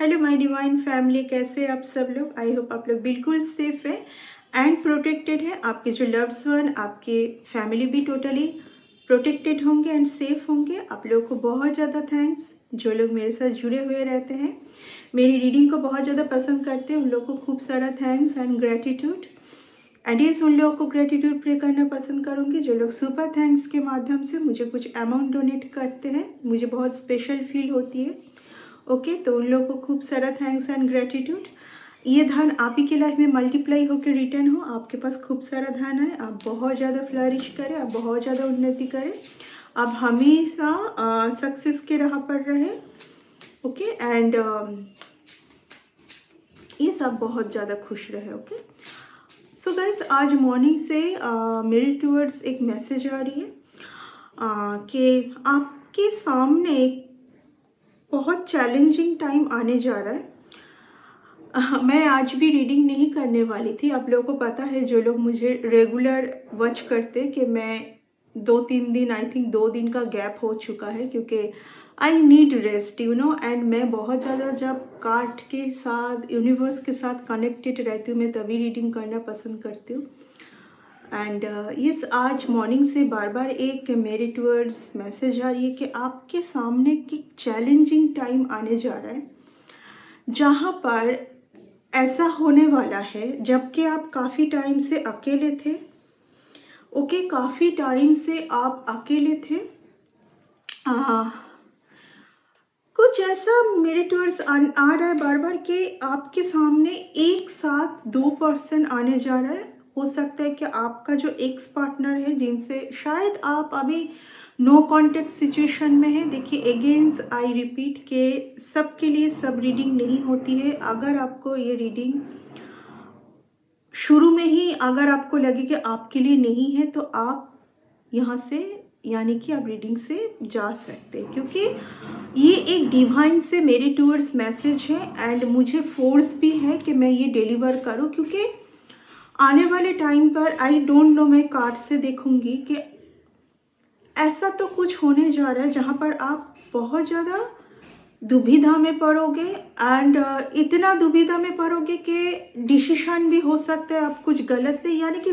Hello my divine family, कैसे आप सब लोग। आई होप आप लोग बिल्कुल सेफ है एंड प्रोटेक्टेड है। आपके जो लव्ड वन, आपके फैमिली भी टोटली प्रोटेक्टेड होंगे एंड सेफ होंगे। आप लोगों को बहुत ज़्यादा थैंक्स जो लोग मेरे साथ जुड़े हुए रहते हैं, मेरी रीडिंग को बहुत ज़्यादा पसंद करते हैं, उन लोगों को खूब सारा thanks and gratitude. And yes, उन लोगों को ग्रेटिट्यूड प्रे करना पसंद करूँगी जो लोग सुपर थैंक्स के माध्यम से मुझे कुछ अमाउंट डोनेट करते हैं। मुझे बहुत स्पेशल फील होती है। ओके तो उन लोगों को खूब सारा थैंक्स एंड ग्रेटिट्यूड। ये धन आप ही के लाइफ में मल्टीप्लाई होकर रिटर्न हो। आपके पास खूब सारा धन है, आप बहुत ज़्यादा फ्लरिश करें, आप बहुत ज़्यादा उन्नति करें, आप हमेशा सक्सेस के राह पर रहे। ओके एंड ये सब बहुत ज़्यादा खुश रहे। ओके सो गाइस, आज मॉर्निंग से मेरे टूवर्ड्स एक मैसेज आ रही है कि आपके सामने एक बहुत चैलेंजिंग टाइम आने जा रहा है। मैं आज भी रीडिंग नहीं करने वाली थी। आप लोगों को पता है, जो लोग मुझे रेगुलर वॉच करते, कि मैं 2-3 दिन, आई थिंक 2 दिन का गैप हो चुका है क्योंकि आई नीड रेस्ट एंड मैं बहुत ज़्यादा जब कार्ड के साथ, यूनिवर्स के साथ कनेक्टेड रहती हूँ, मैं तभी रीडिंग करना पसंद करती हूँ। एंड यस, आज मॉर्निंग से बार बार एक मेरे टूवर्ड्स मैसेज आ रही है कि आपके सामने एक चैलेंजिंग टाइम आने जा रहा है जहाँ पर ऐसा होने वाला है जबकि आप काफ़ी टाइम से अकेले थे। ओके, काफ़ी टाइम से आप अकेले थे। कुछ ऐसा मेरे टूवर्ड्स आ रहा है बार बार कि आपके सामने एक साथ 2 पर्सन आने जा रहा है। हो सकता है कि आपका जो एक्स पार्टनर है, जिनसे शायद आप अभी नो कांटेक्ट सिचुएशन में है। देखिए, अगेंस आई रिपीट के सबके लिए सब रीडिंग नहीं होती है। अगर आपको ये रीडिंग शुरू में ही अगर आपको लगे कि आपके लिए नहीं है, तो आप यहाँ से, यानी कि आप रीडिंग से जा सकते हैं, क्योंकि ये एक डिवाइन से मेरे टूवर्ड्स मैसेज है एंड मुझे फोर्स भी है कि मैं ये डिलीवर करूं, क्योंकि आने वाले टाइम पर आई डोंट नो, मैं कार्ड से देखूंगी कि ऐसा तो कुछ होने जा रहा है जहाँ पर आप बहुत ज़्यादा दुविधा में पड़ोगे एंड इतना दुविधा में पड़ोगे कि डिसीजन भी हो सकता है आप कुछ गलत ले। यानी कि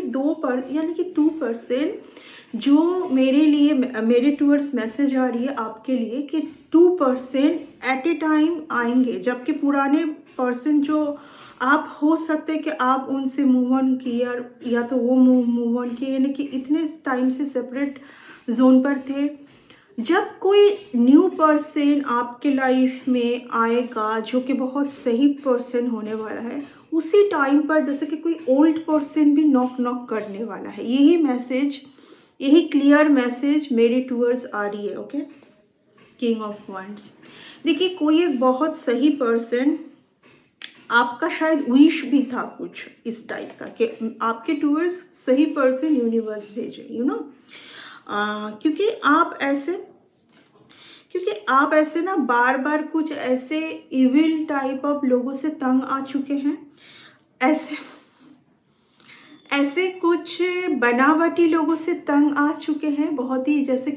2% जो मेरे लिए, मेरे टूवर्ड्स मैसेज आ रही है आपके लिए कि 2% एट ए टाइम आएंगे, जबकि पुराने पर्सन जो आप हो सकते हैं कि आप उनसे मूव ऑन किया या तो वो मूव ऑन किए, यानी कि इतने टाइम से सेपरेट जोन पर थे। जब कोई न्यू पर्सन आपके लाइफ में आएगा जो कि बहुत सही पर्सन होने वाला है, उसी टाइम पर जैसे कि कोई ओल्ड पर्सन भी नॉक नॉक करने वाला है। यही मैसेज, यही क्लियर मैसेज मेरे टूवर्ड्स आ रही है। Okay, king of wands. देखिए, कोई एक बहुत सही पर्सन, आपका शायद विश भी था कुछ इस टाइप का कि आपके टूवर्ड्स सही पर्सन यूनिवर्स भेजे, क्योंकि आप ऐसे ना बार बार कुछ ऐसे इविल टाइप ऑफ लोगों से तंग आ चुके हैं। ऐसे कुछ बनावटी लोगों से तंग आ चुके हैं, बहुत ही, जैसे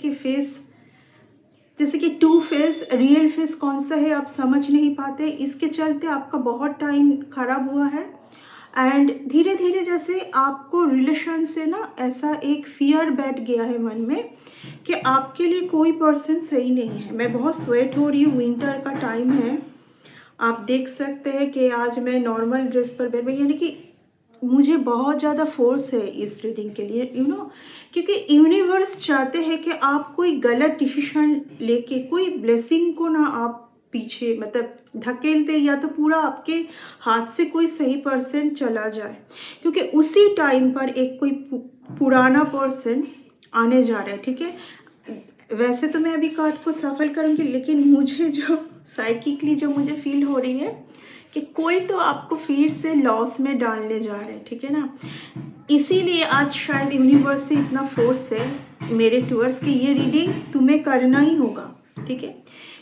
कि 2 फेस, रियल फेस कौन सा है आप समझ नहीं पाते। इसके चलते आपका बहुत टाइम खराब हुआ है एंड धीरे धीरे जैसे आपको रिलेशन से ना ऐसा एक फियर बैठ गया है मन में कि आपके लिए कोई पर्सन सही नहीं है। मैं बहुत स्वेट हो रही हूँ, विंटर का टाइम है, आप देख सकते हैं कि आज मैं नॉर्मल ड्रेस पर बैठ गई, यानी कि मुझे बहुत ज़्यादा फोर्स है इस रीडिंग के लिए, क्योंकि यूनिवर्स चाहते हैं कि आप कोई गलत डिसीजन लेके कोई ब्लेसिंग को ना आप पीछे मतलब धकेलते, या तो पूरा आपके हाथ से कोई सही पर्सन चला जाए, क्योंकि उसी टाइम पर एक कोई पुराना पर्सन आने जा रहा है। ठीक है, वैसे तो मैं अभी कार्ड को सफल करूँगी, लेकिन मुझे जो साइकिकली जो मुझे फील हो रही है कि कोई तो आपको फिर से लॉस में डालने जा रहे हैं। ठीक है ना, इसीलिए आज शायद यूनिवर्स से इतना फोर्स है मेरे टूवर्ड्स कि ये रीडिंग तुम्हें करना ही होगा। ठीक है,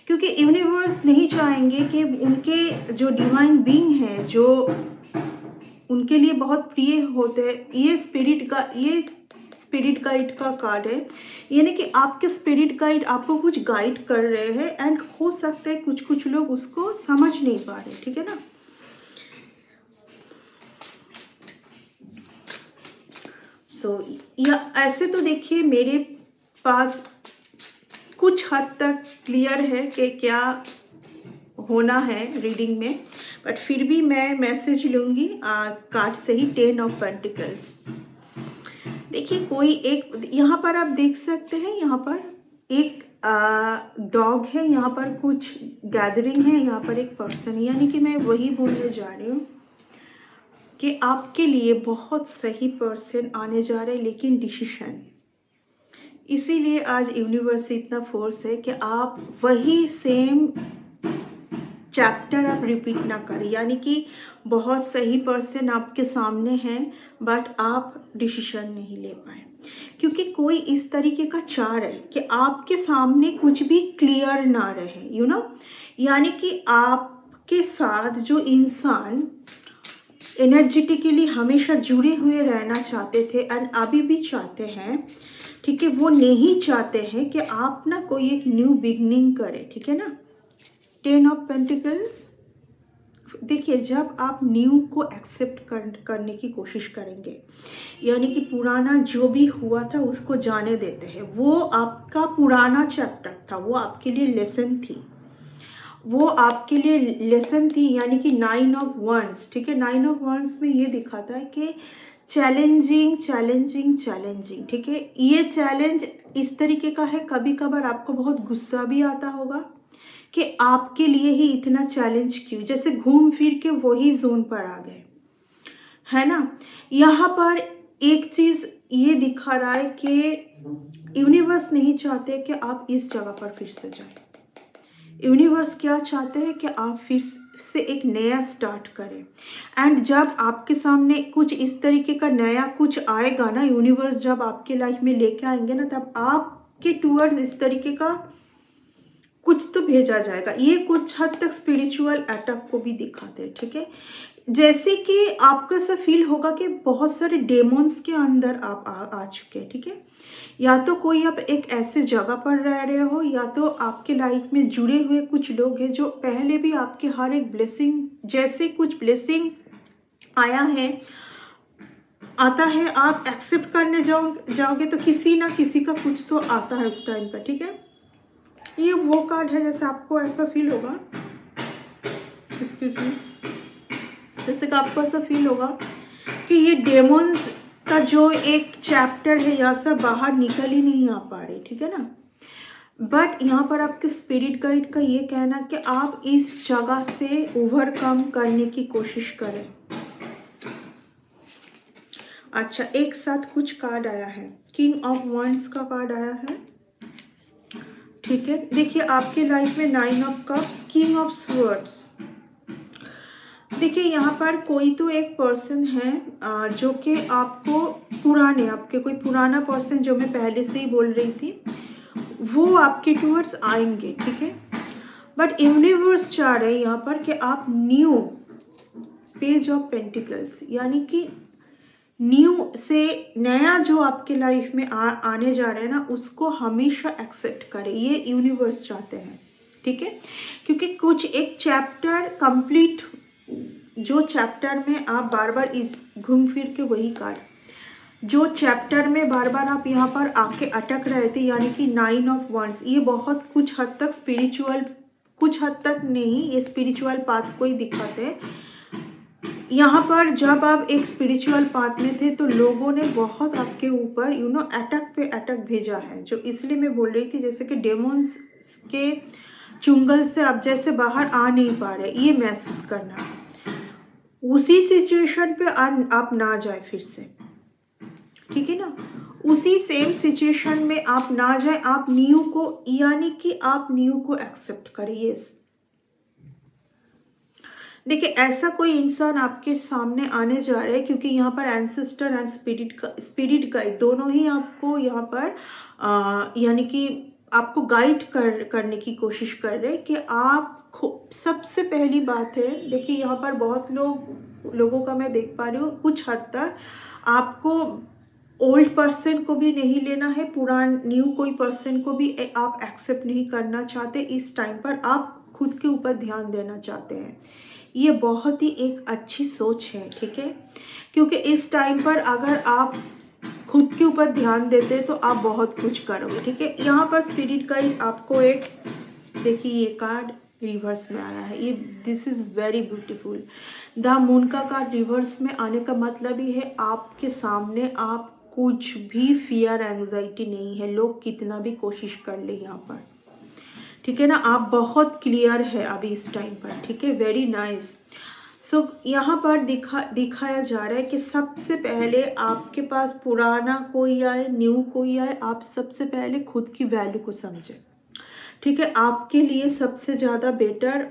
क्योंकि यूनिवर्स नहीं चाहेंगे कि उनके जो डिवाइन बीइंग है, जो उनके लिए बहुत प्रिय होते हैं, ये स्पिरिट गाइड का कार्ड है, यानी कि आपके स्पिरिट गाइड आपको कुछ गाइड कर रहे हैं एंड हो सकता है कुछ कुछ लोग उसको समझ नहीं पा रहे, ठीक है ना। या ऐसे तो देखिए मेरे पास कुछ हद तक क्लियर है कि क्या होना है रीडिंग में, बट फिर भी मैं मैसेज लूँगी कार्ड से ही। 10 ऑफ पेंटिकल्स। देखिए कोई एक यहाँ पर आप देख सकते हैं, यहाँ पर एक डॉग है, यहाँ पर कुछ गैदरिंग है, यहाँ पर एक पर्सन है, यानी कि मैं वही बोलने जा रही हूँ कि आपके लिए बहुत सही पर्सन आने जा रहे हैं, लेकिन डिसीशन। इसीलिए आज यूनिवर्स से इतना फोर्स है कि आप वही सेम चैप्टर आप रिपीट ना करें, यानी कि बहुत सही पर्सन आपके सामने हैं बट आप डिसीजन नहीं ले पाए, क्योंकि कोई इस तरीके का चाह रहा है कि आपके सामने कुछ भी क्लियर ना रहे, यू नो, यानी कि आपके साथ जो इंसान एनर्जेटिकली हमेशा जुड़े हुए रहना चाहते थे एंड अभी भी चाहते हैं, ठीक है, वो नहीं चाहते हैं कि आप ना कोई एक न्यू बिगनिंग करें, ठीक है ना। 10 ऑफ पेंटिकल्स। देखिए जब आप न्यू को एक्सेप्ट करने की कोशिश करेंगे, यानी कि पुराना जो भी हुआ था उसको जाने देते हैं, वो आपका पुराना चैप्टर था, वो आपके लिए लेसन थी, वो आपके लिए लेसन थी, यानी कि 9 ऑफ वंस, ठीक है। 9 ऑफ वंस में ये दिखाता है कि चैलेंजिंग चैलेंजिंग चैलेंजिंग, ठीक है। ये चैलेंज इस तरीके का है, कभी कभार आपको बहुत गुस्सा भी आता होगा कि आपके लिए ही इतना चैलेंज क्यों, जैसे घूम फिर के वही जोन पर आ गए, है ना। यहाँ पर एक चीज़ ये दिखा रहा है कि यूनिवर्स नहीं चाहते कि आप इस जगह पर फिर से जाएं। यूनिवर्स क्या चाहते हैं कि आप फिर से एक नया स्टार्ट करें, एंड जब आपके सामने कुछ इस तरीके का नया कुछ आएगा ना, यूनिवर्स जब आपके लाइफ में लेके आएंगे ना, तब आपके टूवर्ड्स इस तरीके का कुछ तो भेजा जाएगा। ये कुछ हद तक स्पिरिचुअल अटैक को भी दिखाते हैं, ठीक है। जैसे कि आपको ऐसा फील होगा कि बहुत सारे डेमोन्स के अंदर आप आ चुके हैं, ठीक है। या तो कोई आप एक ऐसे जगह पर रह रहे हो, या तो आपके लाइफ में जुड़े हुए कुछ लोग हैं जो पहले भी आपके हर एक ब्लेसिंग, जैसे कुछ ब्लेसिंग आया है आता है, आप एक्सेप्ट करने जाओगे तो किसी ना किसी का कुछ तो आता है उस टाइम पर, ठीक है। ये वो कार्ड है, जैसे आपको ऐसा फील होगा, एक्सक्यूज मी, जैसे कि आपको ऐसा फील होगा कि ये डेमोन्स का जो एक चैप्टर है यहाँ से बाहर निकल ही नहीं आ पा रहे, ठीक है ना। बट यहाँ पर आपके स्पिरिट गाइड का ये कहना कि आप इस जगह से ओवरकम करने की कोशिश करें। अच्छा, एक साथ कुछ कार्ड आया है, किंग ऑफ वंड्स का कार्ड आया है, ठीक है। देखिए आपके लाइफ में 9 of cups, king of swords. देखिए यहाँ पर कोई तो एक पर्सन है जो कि आपको आपके कोई पुराना पर्सन, जो मैं पहले से ही बोल रही थी, वो आपके टूवर्ड्स आएंगे, ठीक है। बट यूनिवर्स चाह रहे हैं यहाँ पर कि आप न्यू पेज ऑफ पेंटिकल्स, यानी कि न्यू से नया जो आपके लाइफ में आने जा रहे हैं ना, उसको हमेशा एक्सेप्ट करें, ये यूनिवर्स चाहते हैं, ठीक है। क्योंकि कुछ एक चैप्टर कंप्लीट, जो चैप्टर में आप बार बार इस घूम फिर के वही कार्ड, जो चैप्टर में बार बार आप यहाँ पर आके अटक रहे थे, यानी कि 9 ऑफ वंड्स, ये बहुत कुछ हद तक स्पिरिचुअल, कुछ हद तक नहीं, ये स्पिरिचुअल पाथ को ही दिखाते हैं। यहाँ पर जब आप एक स्पिरिचुअल पाथ में थे तो लोगों ने बहुत आपके ऊपर अटक पे अटक भेजा है, जो इसलिए मैं बोल रही थी जैसे कि डेमोन्स के चुंगल से आप जैसे बाहर आ नहीं पा रहे, ये महसूस करना। उसी सिचुएशन पे आप ना जाए फिर से, ठीक है ना, उसी सेम सिचुएशन में आप ना जाए, आप न्यू को, यानी कि आप न्यू को एक्सेप्ट करिए। देखिए ऐसा कोई इंसान आपके सामने आने जा रहा है, क्योंकि यहाँ पर एंसेस्टर एंड स्पिरिट गाइड दोनों ही आपको यहाँ पर यानी कि आपको गाइड करने की कोशिश कर रहे हैं कि आप सबसे पहली बात है, देखिए यहाँ पर बहुत लोगों का मैं देख पा रही हूँ, कुछ हद तक आपको ओल्ड पर्सन को भी नहीं लेना है, न्यू कोई पर्सन को भी आप एक्सेप्ट नहीं करना चाहते। इस टाइम पर आप खुद के ऊपर ध्यान देना चाहते हैं। ये बहुत ही एक अच्छी सोच है, ठीक है, क्योंकि इस टाइम पर अगर आप खुद के ऊपर ध्यान देते तो आप बहुत कुछ करोगे, ठीक है। यहाँ पर स्पिरिट गाइड आपको एक, देखिए ये कार्ड रिवर्स में आया है, ये this is very beautiful. The moon का कार्ड रिवर्स में आने का मतलब ही है आपके सामने आप कुछ भी फियर एंजाइटी नहीं है, लोग कितना भी कोशिश कर ले यहाँ पर, ठीक है ना। आप बहुत क्लियर है अभी इस टाइम पर, ठीक है, वेरी नाइस। सो यहाँ पर दिखाया जा रहा है कि सबसे पहले आपके पास पुराना कोई आए, न्यू कोई आए, आप सबसे पहले खुद की वैल्यू को समझें, ठीक है। आपके लिए सबसे ज़्यादा बेटर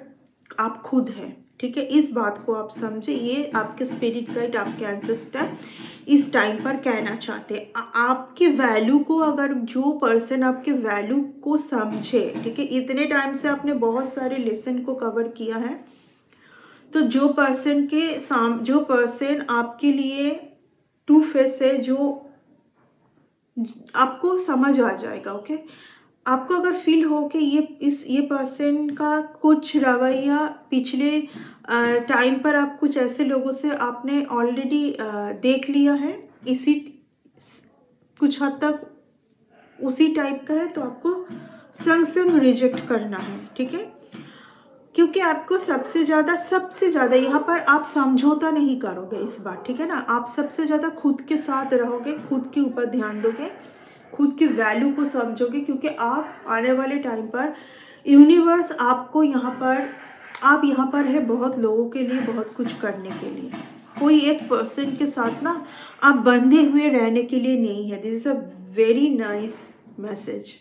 आप खुद हैं, ठीक है। इस बात को आप समझे, ये आपके स्पिरिट गाइड, आपके एंसेस्टर इस टाइम पर कहना चाहते हैं। आपके वैल्यू को, अगर जो पर्सन आपके वैल्यू को समझे, ठीक है, इतने टाइम से आपने बहुत सारे लेसन को कवर किया है, तो जो पर्सन आपके लिए टू फेस है, जो आपको समझ आ जाएगा, ओके। आपको अगर फील हो कि ये पर्सन का कुछ रवैया पिछले टाइम पर आप कुछ ऐसे लोगों से आपने ऑलरेडी देख लिया है, इसी कुछ हद तक उसी टाइप का है, तो आपको संग रिजेक्ट करना है, ठीक है। क्योंकि आपको सबसे ज़्यादा यहाँ पर आप समझौता नहीं करोगे इस बार, ठीक है ना। आप सबसे ज़्यादा खुद के साथ रहोगे, खुद के ऊपर ध्यान दोगे, खुद की वैल्यू को समझोगे, क्योंकि आप आने वाले टाइम पर यूनिवर्स आपको आप यहाँ पर है बहुत लोगों के लिए, बहुत कुछ करने के लिए। कोई एक पर्सन के साथ ना आप बंधे हुए रहने के लिए नहीं है। This is a very nice message.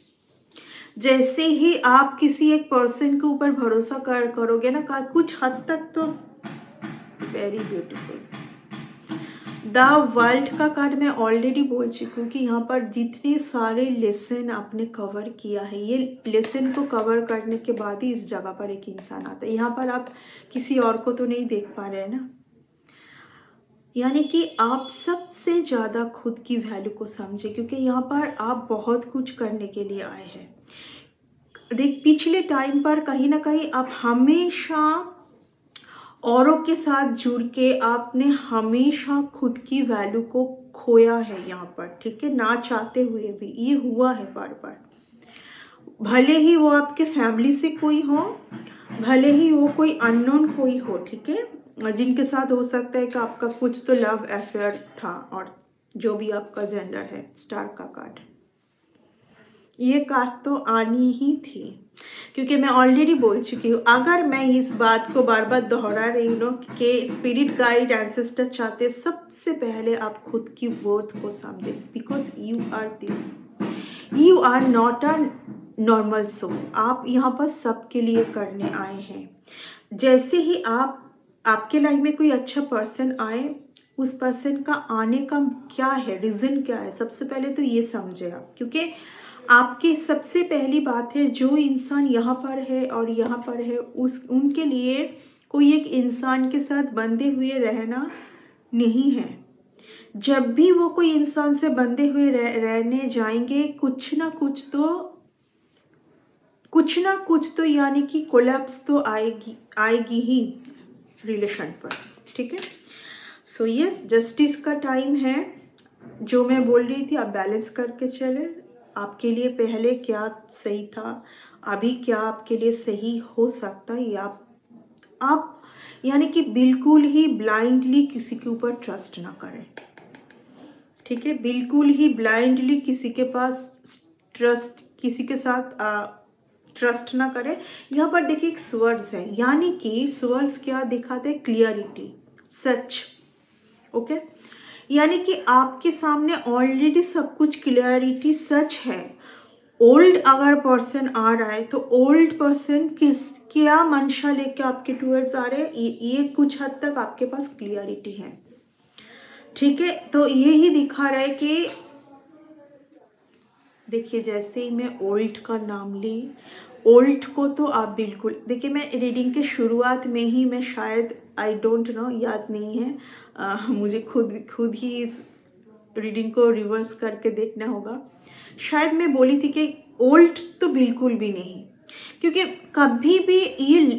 जैसे ही आप किसी एक पर्सन के ऊपर भरोसा करोगे ना, कुछ हद तक तो वेरी ब्यूटीफुल। द वर्ल्ड का कार्ड मैं ऑलरेडी बोल चुकी हूँ कि यहाँ पर जितने सारे लेसन आपने कवर किया है, ये लेसन को कवर करने के बाद ही इस जगह पर एक इंसान आता है। यहाँ पर आप किसी और को तो नहीं देख पा रहे हैं ना, यानी कि आप सबसे ज़्यादा खुद की वैल्यू को समझे, क्योंकि यहाँ पर आप बहुत कुछ करने के लिए आए हैं। पिछले टाइम पर कहीं ना कहीं आप हमेशा औरों के साथ जुड़ के आपने हमेशा खुद की वैल्यू को खोया है यहाँ पर, ठीक है, ना चाहते हुए भी ये हुआ है बार बार। भले ही वो आपके फैमिली से कोई हो, भले ही वो कोई अननोन कोई हो, ठीक है, जिनके साथ हो सकता है कि आपका कुछ तो लव अफेयर था, और जो भी आपका जेंडर है। स्टार का कार्ड, ये कार्ड तो आनी ही थी, क्योंकि मैं ऑलरेडी बोल चुकी हूँ। अगर मैं इस बात को बार बार दोहरा रही हूँ कि स्पिरिट गाइड एंसेस्टर चाहते सबसे पहले आप खुद की वर्थ को समझें, because you are not a normal soul. आप यहाँ पर सबके लिए करने आए हैं। जैसे ही आपके लाइफ में कोई अच्छा पर्सन आए, उस पर्सन का आने का क्या है, रीज़न क्या है, सबसे पहले तो ये समझे आप, क्योंकि आपकी सबसे पहली बात है, जो इंसान यहाँ पर है और यहाँ पर है, उनके लिए कोई एक इंसान के साथ बंधे हुए रहना नहीं है। जब भी वो कोई इंसान से बंधे हुए रहने जाएंगे, कुछ ना कुछ तो यानी कि कोलैप्स तो आएगी ही रिलेशन पर, ठीक है। सो यस, जस्टिस का टाइम है। जो मैं बोल रही थी, आप बैलेंस करके चले। आपके लिए पहले क्या सही था, अभी क्या आपके लिए सही हो सकता है, या आप यानी कि बिल्कुल ही ब्लाइंडली किसी के ऊपर ट्रस्ट ना करें, ठीक है। बिल्कुल ही ब्लाइंडली किसी के साथ ट्रस्ट ना करें। यहाँ पर देखिए एक स्वर्ड्स है, यानी कि स्वर्ड्स क्या दिखाते हैं, क्लियरिटी, सच, ओके। यानी कि आपके सामने ऑलरेडी सब कुछ क्लियरिटी, सच है। ओल्ड अगर पर्सन आ रहा है, तो ओल्ड पर्सन क्या मंशा लेके आपके टूवर्ड्स आ रहे हैं, ये कुछ हद तक आपके पास क्लियरिटी है, ठीक है। तो यही दिखा रहा है कि देखिए, जैसे ही मैं ओल्ड का नाम ली, ओल्ड को तो आप बिल्कुल देखिए, मैं रीडिंग के शुरुआत में ही मैं शायद आई डोंट नो, याद नहीं है मुझे खुद ही रीडिंग को रिवर्स करके देखना होगा। शायद मैं बोली थी कि ओल्ड तो बिल्कुल भी नहीं, क्योंकि कभी भी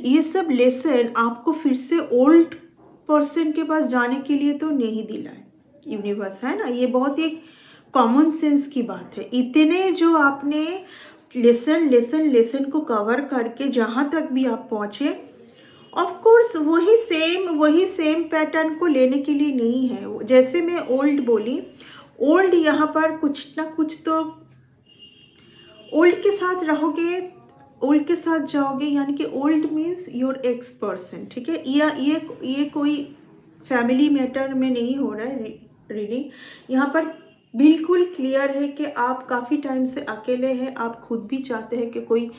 ये सब लेसन आपको फिर से ओल्ड पर्सन के पास जाने के लिए तो नहीं दिला है यूनिवर्स, है ना। ये बहुत एक कॉमन सेंस की बात है। इतने जो आपने लेसन को कवर करके जहाँ तक भी आप पहुँचे, ऑफ कोर्स वही सेम पैटर्न को लेने के लिए नहीं है। जैसे मैं ओल्ड बोली, ओल्ड यहाँ पर कुछ ना कुछ तो ओल्ड के साथ रहोगे, ओल्ड के साथ जाओगे, यानी कि old means your x person, ठीक है। ये कोई फैमिली मैटर में नहीं हो रहा है रीडिंग। यहाँ पर बिल्कुल क्लियर है कि आप काफ़ी टाइम से अकेले हैं, आप खुद भी चाहते हैं कि कोई,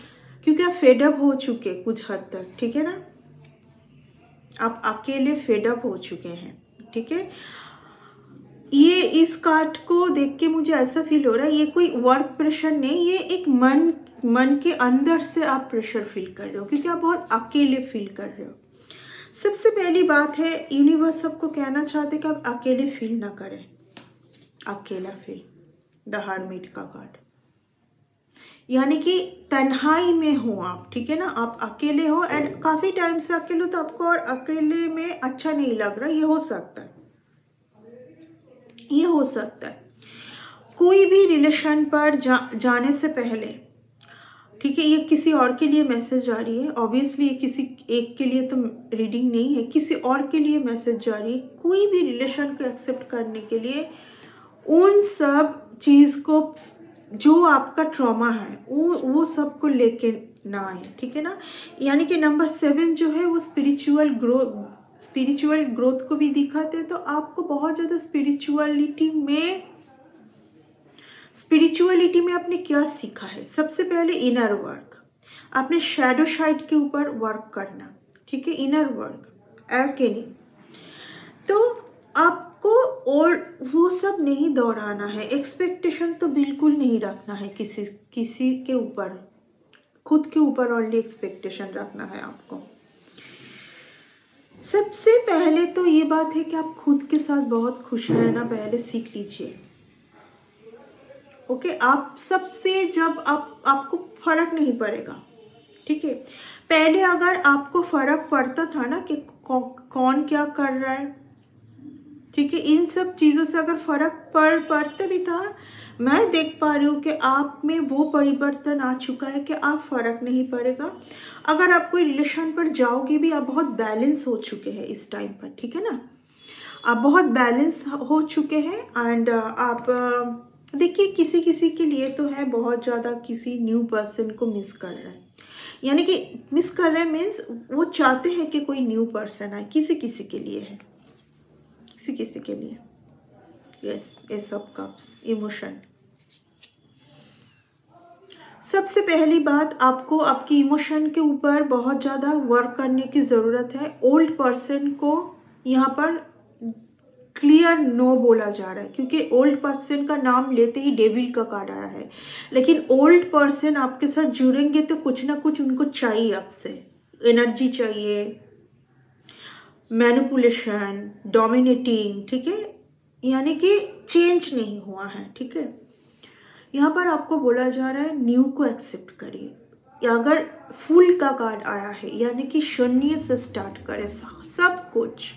क्योंकि आप फेडअप हो चुके कुछ हद तक, ठीक है ना। आप अकेले फेडअप हो चुके हैं, ठीक है। ये इस कार्ड को देख के मुझे ऐसा फील हो रहा है, ये कोई वर्क प्रेशर नहीं, ये एक मन के अंदर से आप प्रेशर फील कर रहे हो, क्योंकि आप बहुत अकेले फील कर रहे हो। सबसे पहली बात है, यूनिवर्स आपको कहना चाहते हैं कि आप अकेले फील ना करें। अकेला फील, द हर्मिट का कार्ड, यानी कि तन्हाई में हो आप, ठीक है ना। आप अकेले हो एंड काफ़ी टाइम से अकेले हो, तो आपको और अकेले में अच्छा नहीं लग रहा। ये हो सकता है, ये हो सकता है कोई भी रिलेशन पर जाने से पहले, ठीक है। ये किसी और के लिए मैसेज जा रही है, ऑब्वियसली ये किसी एक के लिए तो रीडिंग नहीं है, किसी और के लिए मैसेज जा रही है। कोई भी रिलेशन को एक्सेप्ट करने के लिए उन सब चीज़ को, जो आपका ट्रॉमा है, वो सब को लेके ना आए, ठीक है ना। यानी कि नंबर 7 जो है वो स्पिरिचुअल ग्रोथ को भी दिखाते हैं। तो आपको बहुत ज़्यादा स्पिरिचुअलिटी में आपने क्या सीखा है? सबसे पहले इनर वर्क, आपने शैडो साइड के ऊपर वर्क करना, ठीक है। Inner work, alchemy. तो आपको और वो सब नहीं दोहराना है, एक्सपेक्टेशन तो बिल्कुल नहीं रखना है किसी के ऊपर, खुद के ऊपर ओनली एक्सपेक्टेशन रखना है आपको। सबसे पहले तो ये बात है कि आप खुद के साथ बहुत खुश रहना पहले सीख लीजिए, ओके। आप सबसे जब आपको फर्क नहीं पड़ेगा, ठीक है। पहले अगर आपको फर्क पड़ता था ना कि कौन क्या कर रहा है, ठीक है, इन सब चीज़ों से अगर फर्क पड़ते भी था, मैं देख पा रही हूँ कि आप में वो परिवर्तन आ चुका है कि आप फर्क नहीं पड़ेगा। अगर आप कोई रिलेशन पर जाओगे भी, आप बहुत बैलेंस हो चुके हैं इस टाइम पर, ठीक है ना। आप बहुत बैलेंस हो चुके हैं एंड आप देखिए, किसी के लिए तो है बहुत ज़्यादा किसी न्यू पर्सन को मिस कर रहा है, यानी कि मिस कर रहे हैं मीन्स वो चाहते हैं कि कोई न्यू पर्सन आए, किसी के लिए है, किसी के लिए। Yes, S of cups, emotion. सबसे पहली बात, आपको आपकी इमोशन के ऊपर बहुत ज़्यादा वर्क करने की ज़रूरत है। ओल्ड पर्सन को यहाँ पर क्लियर नो बोला जा रहा है, क्योंकि ओल्ड पर्सन का नाम लेते ही डेविल का कार्ड आया है। लेकिन ओल्ड पर्सन आपके साथ जुड़ेंगे तो कुछ ना कुछ उनको चाहिए आपसे, एनर्जी चाहिए, मैनिपुलेशन, डोमिनेटिंग, ठीक है, यानी कि चेंज नहीं हुआ है, ठीक है। यहाँ पर आपको बोला जा रहा है न्यू को एक्सेप्ट करिए, या अगर फुल का कार्ड आया है, यानी कि शून्य से स्टार्ट करें सब कुछ।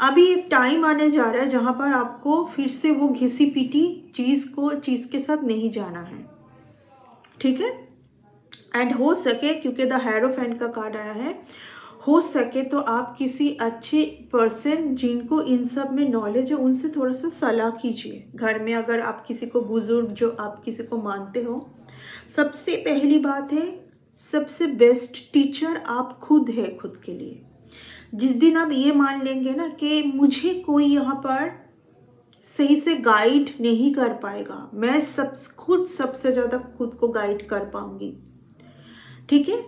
अभी एक टाइम आने जा रहा है जहाँ पर आपको फिर से वो घिसी पीटी चीज़ के साथ नहीं जाना है, ठीक है। एंड हो सके, क्योंकि द हेरोफेंट का कार्ड आया है, हो सके तो आप किसी अच्छे पर्सन जिनको इन सब में नॉलेज है उनसे थोड़ा सा सलाह कीजिए। घर में अगर आप किसी को बुजुर्ग जो आप किसी को मानते हो, सबसे पहली बात है, सबसे बेस्ट टीचर आप खुद है खुद के लिए। जिस दिन आप ये मान लेंगे ना कि मुझे कोई यहाँ पर सही से गाइड नहीं कर पाएगा, मैं खुद सबसे ज़्यादा खुद को गाइड कर पाऊंगी, ठीक है।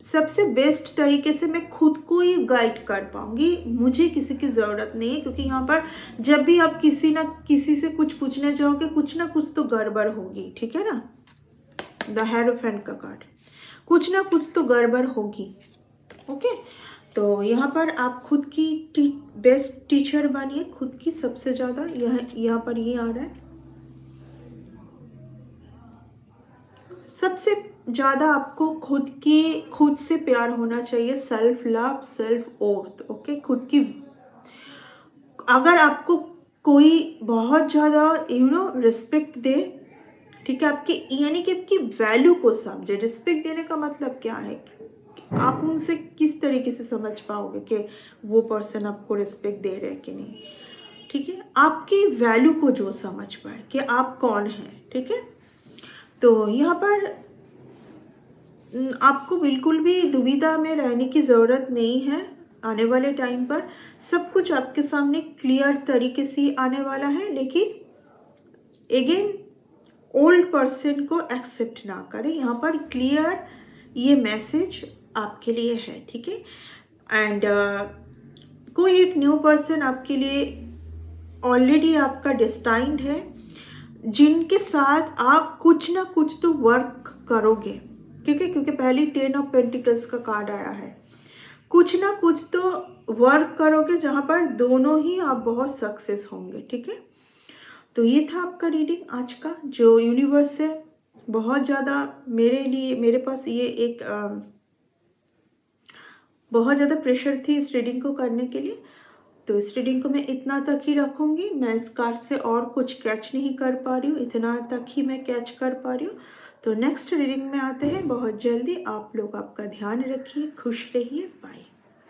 सबसे बेस्ट तरीके से मैं खुद को ही गाइड कर पाऊंगी, मुझे किसी की ज़रूरत नहीं है। क्योंकि यहाँ पर जब भी आप किसी ना किसी से कुछ पूछने जाओगे, कुछ ना कुछ तो गड़बड़ होगी, ठीक है ना। द हेरोफेंट का कार्ड, कुछ ना कुछ तो गड़बड़ होगी, ओके। तो यहाँ पर आप खुद की बेस्ट टीचर बनिए, खुद की सबसे ज़्यादा। यहाँ पर ये आ रहा है, सबसे ज़्यादा आपको खुद से प्यार होना चाहिए, self love, self worth. Okay, खुद की, अगर आपको कोई बहुत ज़्यादा रिस्पेक्ट दे, ठीक है, आपकी यानी कि आपकी वैल्यू को समझे। रिस्पेक्ट देने का मतलब क्या है, आप उनसे किस तरीके से समझ पाओगे कि वो पर्सन आपको रिस्पेक्ट दे रहे हैं कि नहीं, ठीक है, आपकी वैल्यू को जो समझ पाए कि आप कौन हैं, ठीक है। तो यहाँ पर आपको बिल्कुल भी दुविधा में रहने की ज़रूरत नहीं है। आने वाले टाइम पर सब कुछ आपके सामने क्लियर तरीके से आने वाला है, लेकिन अगेन ओल्ड पर्सन को एक्सेप्ट ना करें। यहाँ पर क्लियर ये मैसेज आपके लिए है, ठीक है। एंड कोई एक न्यू पर्सन आपके लिए ऑलरेडी आपका डिस्टाइंड है, जिनके साथ आप कुछ ना कुछ तो वर्क करोगे, ठीक है, क्योंकि पहली 10 ऑफ पेंटिकल्स का कार्ड आया है। कुछ ना कुछ तो वर्क करोगे जहाँ पर दोनों ही आप बहुत सक्सेस होंगे, ठीक है। तो ये था आपका रीडिंग आज का, जो यूनिवर्स है बहुत ज़्यादा मेरे पास ये एक बहुत ज़्यादा प्रेशर थी इस रीडिंग को करने के लिए। तो इस रीडिंग को मैं इतना तक ही रखूँगी। मैं इस कार्ड से और कुछ कैच नहीं कर पा रही हूँ, इतना तक ही मैं कैच कर पा रही हूँ। तो नेक्स्ट रीडिंग में आते हैं बहुत जल्दी। आप लोग आपका ध्यान रखिए, खुश रहिए, बाय।